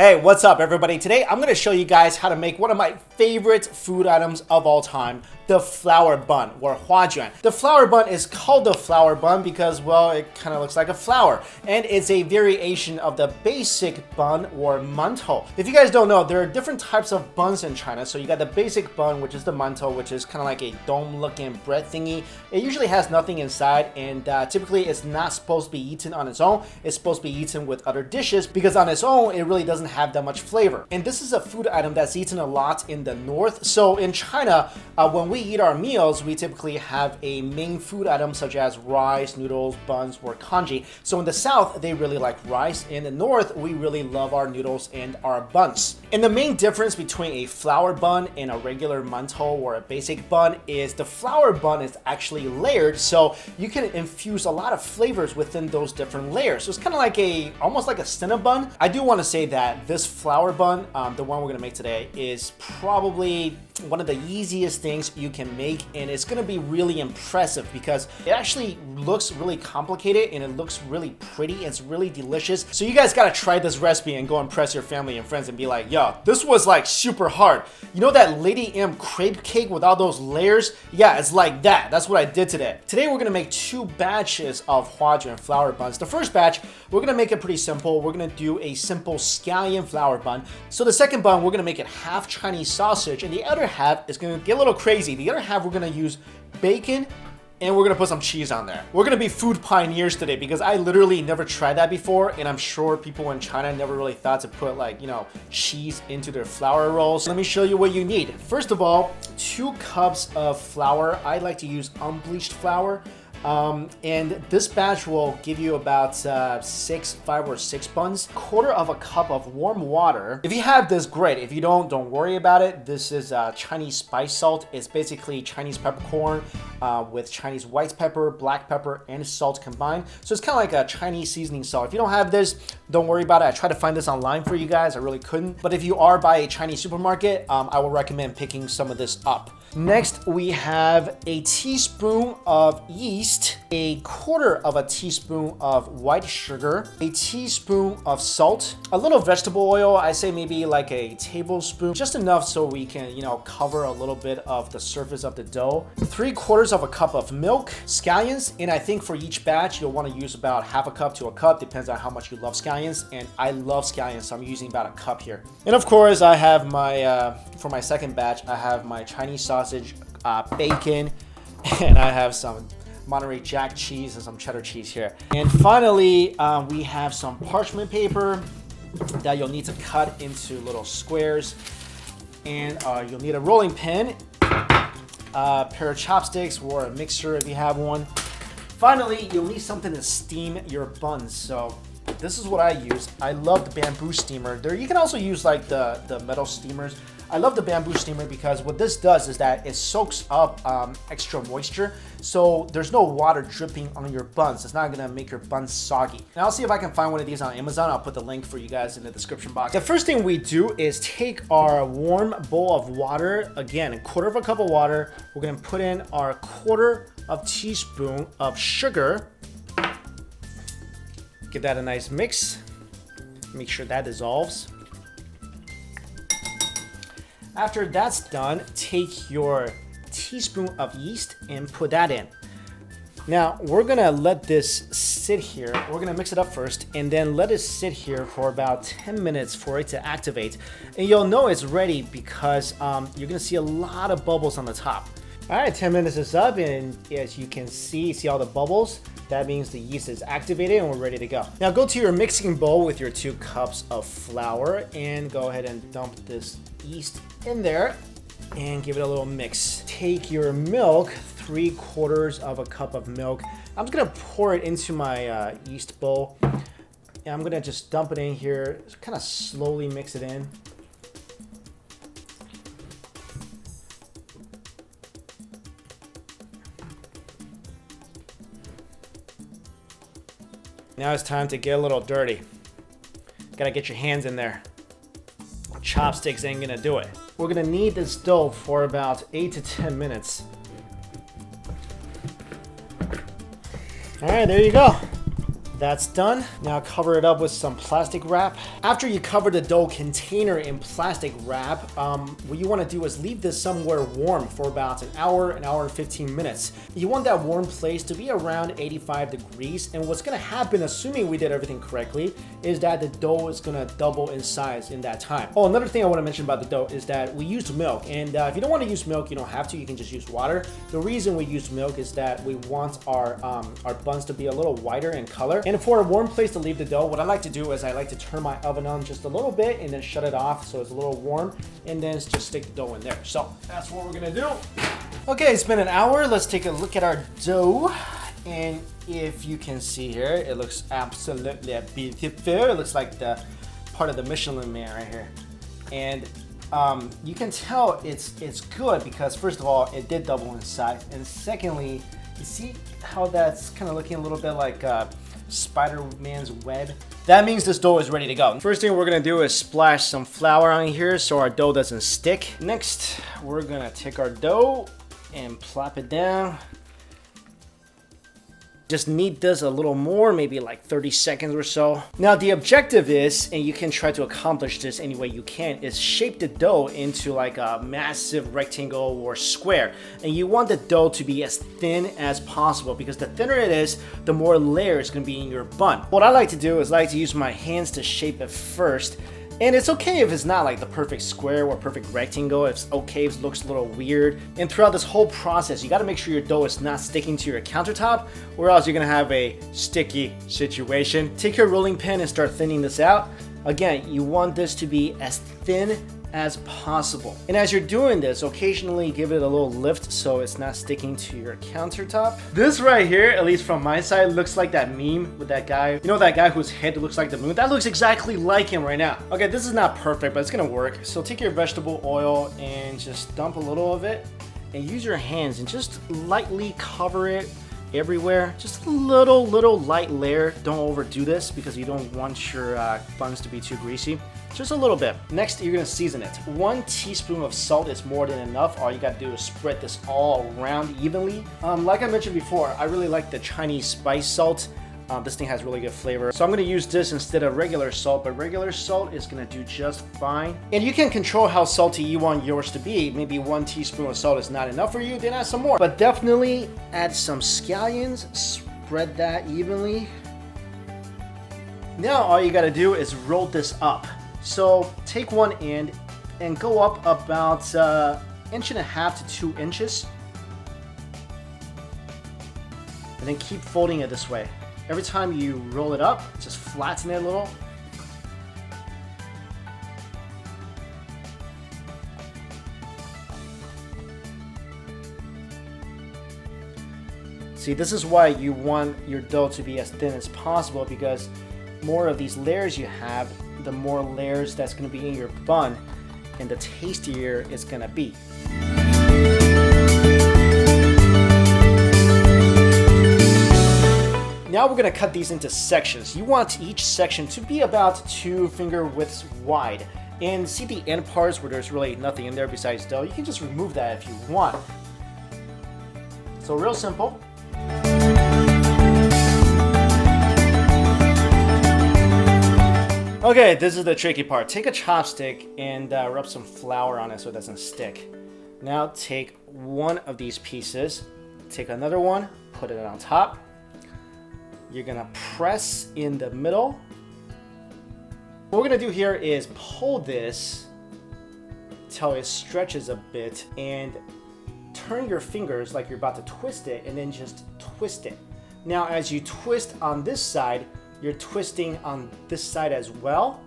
Hey, what's up everybody? Today I'm going to show you guys how to make one of my favorite food items of all time, the flower bun or huajuan. The flower bun is called the flower bun because, well, it kind of looks like a flower, and it's a variation of the basic bun or mantou. If you guys don't know, there are different types of buns in China. So you got the basic bun, which is the mantou, which is kind of like a dome-looking bread thingy. It usually has nothing inside, and typically it's not supposed to be eaten on its own. It's supposed to be eaten with other dishes because on its own, it really doesn't have that much flavor. And this is a food item that's eaten a lot in the north. So in China, when we eat our meals, we typically have a main food item such as rice, noodles, buns, or congee. So in the south, they really like rice. In the north, we really love our noodles and our buns. And the main difference between a flour bun and a regular mantou or a basic bun is the flour bun is actually layered, so you can infuse a lot of flavors within those different layers. So it's kind of like almost like a cinnabon. I do want to say that this flour bun, the one we're gonna make today, is probably one of the easiest things you can make, and it's gonna be really impressive because it actually looks really complicated and it looks really pretty. It's really delicious. So you guys gotta try this recipe and go impress your family and friends and be like, yo, this was like super hard. You know that Lady M crepe cake with all those layers? Yeah, it's like that. That's what I did today. Today we're gonna make 2 batches of huajuan flour buns. The first batch, we're gonna make it pretty simple. We're gonna do a simple scallion flour bun. So the second bun, we're gonna make it half Chinese sausage, and the other half is gonna get a little crazy. The other half, we're gonna use bacon, and we're gonna put some cheese on there. We're gonna be food pioneers today because I literally never tried that before, and I'm sure people in China never really thought to put, like, you know, cheese into their flour rolls. Let me show you what you need. First of all, 2 cups of flour. I like to use unbleached flour. And this batch will give you about 5 or 6 buns. 1/4 cup of warm water. If you have this, great. If you don't worry about it. This is Chinese spice salt. It's basically Chinese peppercorn with Chinese white pepper, black pepper, and salt combined. So it's kind of like a Chinese seasoning salt. If you don't have this, don't worry about it. I tried to find this online for you guys. I really couldn't. But if you are by a Chinese supermarket, I will recommend picking some of this up. Next, we have a teaspoon of yeast, a 1/4 teaspoon of white sugar, a teaspoon of salt, a little vegetable oil. I say maybe like a tablespoon, just enough so we can, you know, cover a little bit of the surface of the dough. 3/4 cup of milk, scallions, and I think for each batch, you'll want to use about 1/2 cup to a cup, depends on how much you love scallions, and I love scallions, so I'm using about 1 cup here. And of course, I have my, for my second batch, I have my Chinese sausage, bacon, and I have some Monterey Jack cheese and some cheddar cheese here. And finally, we have some parchment paper that you'll need to cut into little squares. And you'll need a rolling pin, a pair of chopsticks or a mixer if you have one. Finally, you'll need something to steam your buns. So this is what I use. I love the bamboo steamer. You can also use like the metal steamers. I love the bamboo steamer because what this does is that it soaks up extra moisture, so there's no water dripping on your buns. It's not gonna make your buns soggy. And I'll see if I can find one of these on Amazon. I'll put the link for you guys in the description box. The first thing we do is take our warm bowl of water, again, 1/4 cup of water. We're gonna put in our 1/4 teaspoon of sugar. Give that a nice mix. Make sure that dissolves. After that's done, take your teaspoon of yeast and put that in. Now, we're gonna let this sit here. We're gonna mix it up first and then let it sit here for about 10 minutes for it to activate. And you'll know it's ready because you're gonna see a lot of bubbles on the top. All right, 10 minutes is up, and as you can see all the bubbles? That means the yeast is activated and we're ready to go. Now go to your mixing bowl with your 2 cups of flour and go ahead and dump this yeast in there and give it a little mix. Take your milk, 3/4 cup of milk. I'm just gonna pour it into my yeast bowl. And I'm gonna just dump it in here, kind of slowly mix it in. Now it's time to get a little dirty. Gotta get your hands in there. Chopsticks ain't gonna do it. We're gonna knead this dough for about 8 to 10 minutes. All right, there you go. That's done. Now cover it up with some plastic wrap. After you cover the dough container in plastic wrap, what you want to do is leave this somewhere warm for about an hour and 15 minutes. You want that warm place to be around 85 degrees, and what's going to happen, assuming we did everything correctly, is that the dough is going to double in size in that time. Oh, another thing I want to mention about the dough is that we used milk, and if you don't want to use milk, you don't have to. You can just use water. The reason we used milk is that we want our buns to be a little whiter in color. And for a warm place to leave the dough, what I like to do is I like to turn my oven on just a little bit and then shut it off so it's a little warm, and then just stick the dough in there. So that's what we're gonna do. Okay, it's been an hour. Let's take a look at our dough. And if you can see here, it looks absolutely beautiful. It looks like the part of the Michelin Man right here. And you can tell it's good because first of all, it did double in size. And secondly, you see how that's kind of looking a little bit like Spider-Man's web? That means this dough is ready to go. First thing we're gonna do is splash some flour on here so our dough doesn't stick. Next, we're gonna take our dough and plop it down. Just knead this a little more, maybe like 30 seconds or so. Now the objective is, and you can try to accomplish this any way you can, is shape the dough into like a massive rectangle or square. And you want the dough to be as thin as possible because the thinner it is, the more layer is gonna be in your bun. What I like to do is I like to use my hands to shape it first. And it's okay if it's not like the perfect square or perfect rectangle. It's okay if it looks a little weird. And throughout this whole process, you gotta make sure your dough is not sticking to your countertop, or else you're gonna have a sticky situation. Take your rolling pin and start thinning this out. Again, you want this to be as thin as possible. And as you're doing this, occasionally give it a little lift so it's not sticking to your countertop. This right here, at least from my side, looks like that meme with that guy. You know that guy whose head looks like the moon? That looks exactly like him right now. Okay, this is not perfect, but it's gonna work. So take your vegetable oil and just dump a little of it and use your hands and just lightly cover it everywhere. Just a little light layer. Don't overdo this because you don't want your buns to be too greasy. Just a little bit. Next, you're gonna season it. 1 teaspoon of salt is more than enough. All you gotta do is spread this all around evenly. Like I mentioned before, I really like the Chinese spice salt. This thing has really good flavor. So I'm gonna use this instead of regular salt, but regular salt is gonna do just fine. And you can control how salty you want yours to be. Maybe 1 teaspoon of salt is not enough for you, then add some more. But definitely add some scallions, spread that evenly. Now all you gotta do is roll this up. So take one end and go up about 1.5 inches to 2 inches. And then keep folding it this way. Every time you roll it up, just flatten it a little. See, this is why you want your dough to be as thin as possible, because more of these layers you have, the more layers that's going to be in your bun, and the tastier it's going to be. Now we're going to cut these into sections. You want each section to be about 2 finger widths wide. And see the end parts where there's really nothing in there besides dough? You can just remove that if you want. So real simple. Okay, this is the tricky part. Take a chopstick and rub some flour on it so it doesn't stick. Now take one of these pieces, take another one, put it on top. You're gonna press in the middle. What we're gonna do here is pull this till it stretches a bit and turn your fingers like you're about to twist it, and then just twist it. Now as you twist on this side, you're twisting on this side as well,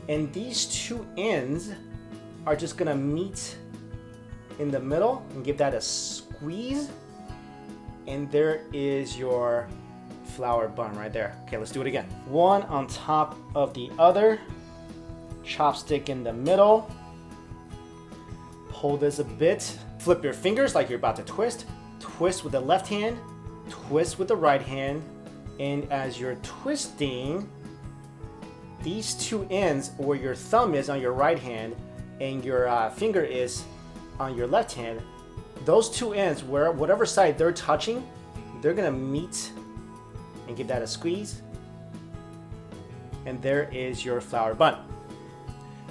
and these 2 ends are just gonna meet in the middle and give that a squeeze, and there is your flour bun right there. Okay, let's do it again. One on top of the other, chopstick in the middle, pull this a bit, flip your fingers like you're about to twist, twist with the left hand, twist with the right hand, and as you're twisting, these 2 ends where your thumb is on your right hand and your finger is on your left hand, those 2 ends, where whatever side they're touching, they're gonna meet and give that a squeeze, And there is your flour bun.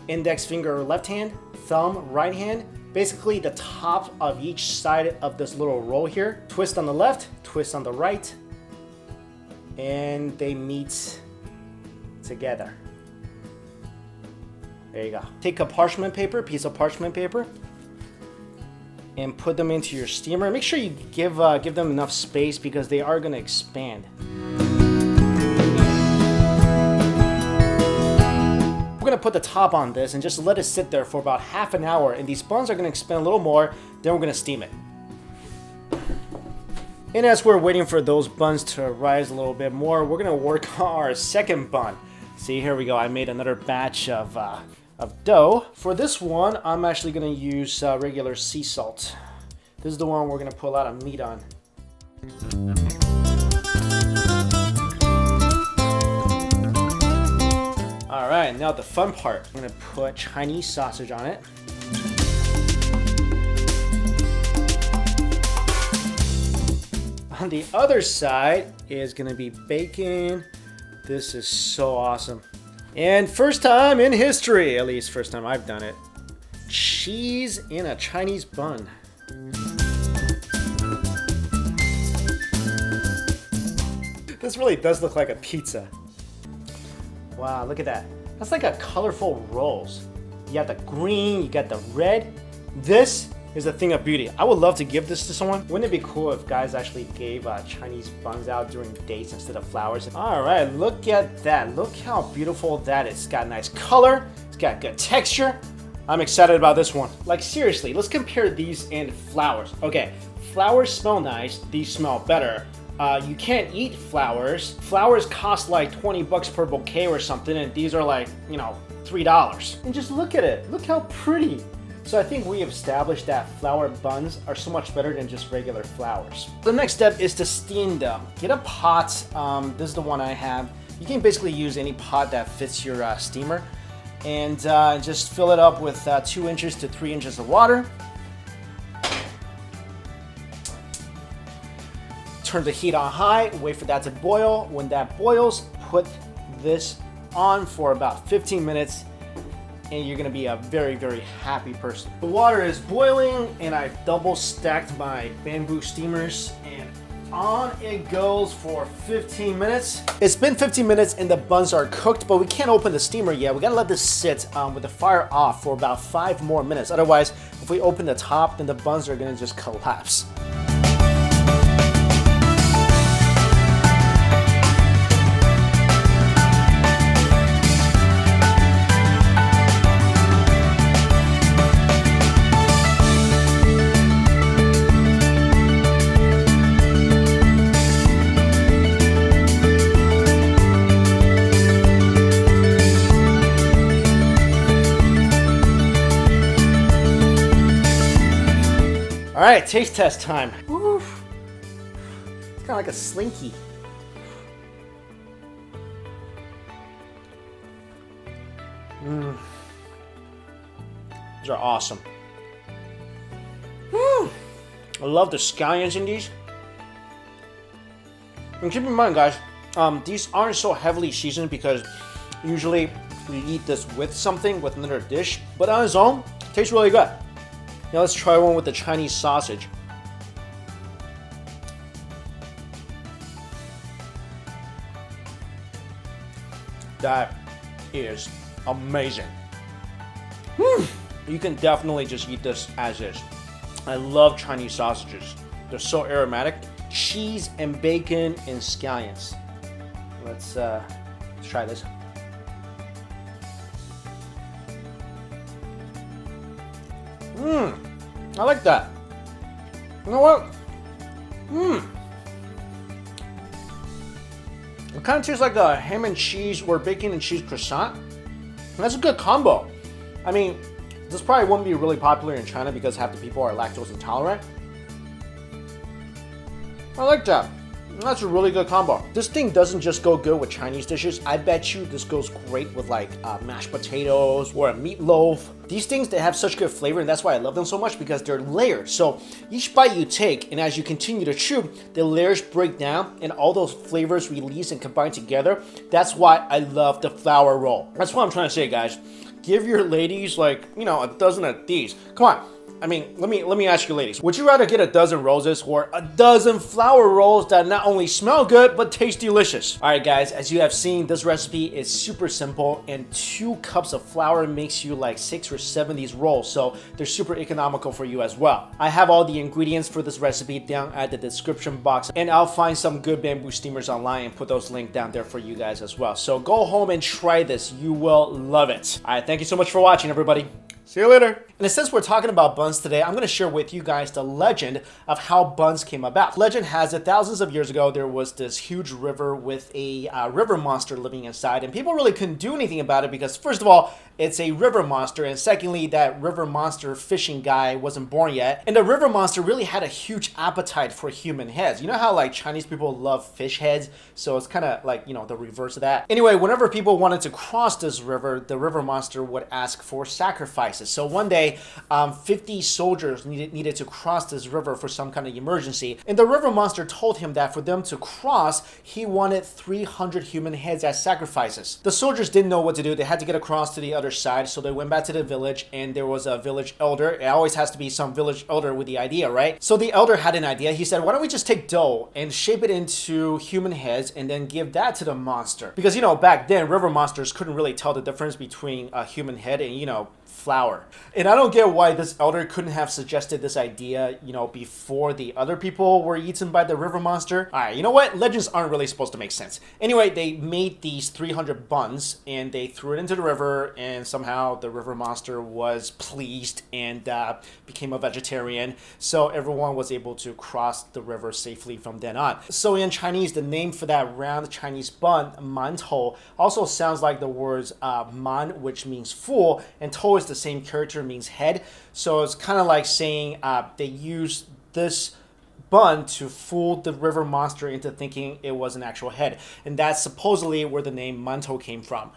Index finger left hand, thumb right hand, basically the top of each side of this little roll here. Twist on the left, twist on the right, and they meet together. There you go. Take a parchment paper, piece of parchment paper, and put them into your steamer. Make sure you give them enough space because they are going to expand. We're going to put the top on this and just let it sit there for about half an hour, and these buns are going to expand a little more. Then we're going to steam it. And as we're waiting for those buns to rise a little bit more, we're going to work on our second bun. See, here we go. I made another batch of dough. For this one, I'm actually going to use regular sea salt. This is the one we're going to put a lot of meat on. All right, now the fun part. I'm going to put Chinese sausage on it. On the other side is going to be bacon. This is so awesome. And first time in history, at least first time I've done it, cheese in a Chinese bun. This really does look like a pizza. Wow, look at that. That's like a colorful rolls. You got the green, you got the red. This is a thing of beauty. I would love to give this to someone. Wouldn't it be cool if guys actually gave Chinese buns out during dates instead of flowers? All right, look at that. Look how beautiful that is. It's got nice color. It's got good texture. I'm excited about this one. Like seriously, let's compare these and flowers. Okay, flowers smell nice. These smell better. You can't eat flowers. Flowers cost like 20 bucks per bouquet or something, and these are like, you know, $3. And just look at it. Look how pretty. So I think we have established that flower buns are so much better than just regular flowers. The next step is to steam them. Get a pot. This is the one I have. You can basically use any pot that fits your steamer, and just fill it up with 2 inches to 3 inches of water. Turn the heat on high, wait for that to boil. When that boils, put this on for about 15 minutes and you're gonna be a very, very happy person. The water is boiling and I've double stacked my bamboo steamers and on it goes for 15 minutes. It's been 15 minutes and the buns are cooked, but we can't open the steamer yet. We gotta let this sit with the fire off for about 5 more minutes. Otherwise, if we open the top, then the buns are gonna just collapse. All right, taste test time. Oof. It's kind of like a Slinky. These are awesome. I love the scallions in these. And keep in mind, guys, these aren't so heavily seasoned because usually we eat this with something, with another dish. But on its own, it tastes really good. Now let's try one with the Chinese sausage. That is amazing. You can definitely just eat this as is. I love Chinese sausages. They're so aromatic. Cheese and bacon and scallions. Let's try this. I like that. You know what? It kind of tastes like a ham and cheese or bacon and cheese croissant. And that's a good combo. I mean, this probably wouldn't be really popular in China because half the people are lactose intolerant. I like that. That's a really good combo. This thing doesn't just go good with Chinese dishes. I bet you this goes great with like mashed potatoes or a meatloaf. These things, they have such good flavor, and that's why I love them so much, because they're layered. So each bite you take, and as you continue to chew, the layers break down and all those flavors release and combine together. That's why I love the flour roll. That's what I'm trying to say, guys. Give your ladies like, you know, a dozen of these. Come on. I mean, let me ask you ladies, would you rather get a dozen roses or a dozen flour rolls that not only smell good, but taste delicious? All right, guys, as you have seen, this recipe is super simple, and 2 cups of flour makes you like 6 or 7 of these rolls, so they're super economical for you as well. I have all the ingredients for this recipe down at the description box, and I'll find some good bamboo steamers online and put those links down there for you guys as well. So go home and try this. You will love it. All right, thank you so much for watching, everybody. See you later. And since we're talking about buns today, I'm going to share with you guys the legend of how buns came about. Legend has it, thousands of years ago, there was this huge river with a river monster living inside, and people really couldn't do anything about it because, first of all, it's a river monster, and secondly, that river monster fishing guy wasn't born yet. And the river monster really had a huge appetite for human heads. You know how like Chinese people love fish heads? So it's kind of like, you know, the reverse of that. Anyway, whenever people wanted to cross this river, the river monster would ask for sacrifices. So one day, 50 soldiers needed to cross this river for some kind of emergency. And the river monster told him that for them to cross, he wanted 300 human heads as sacrifices. The soldiers didn't know what to do. They had to get across to the other side, so they went back to the village, and there was a village elder. It always has to be some village elder with the idea, right? So the elder had an idea. He said, why don't we just take dough and shape it into human heads and then give that to the monster? Because, you know, back then, river monsters couldn't really tell the difference between a human head and, you know, flour. And I don't get why this elder couldn't have suggested this idea, you know, before the other people were eaten by the river monster. All right, you know what? Legends aren't really supposed to make sense. Anyway, they made these 300 buns, and they threw it into the river, and somehow the river monster was pleased and became a vegetarian. So everyone was able to cross the river safely from then on. So in Chinese, the name for that round Chinese bun, mantou, also sounds like the words man, which means full, and tou is the same character, means head. So it's kind of like saying they used this bun to fool the river monster into thinking it was an actual head. And that's supposedly where the name mantou came from.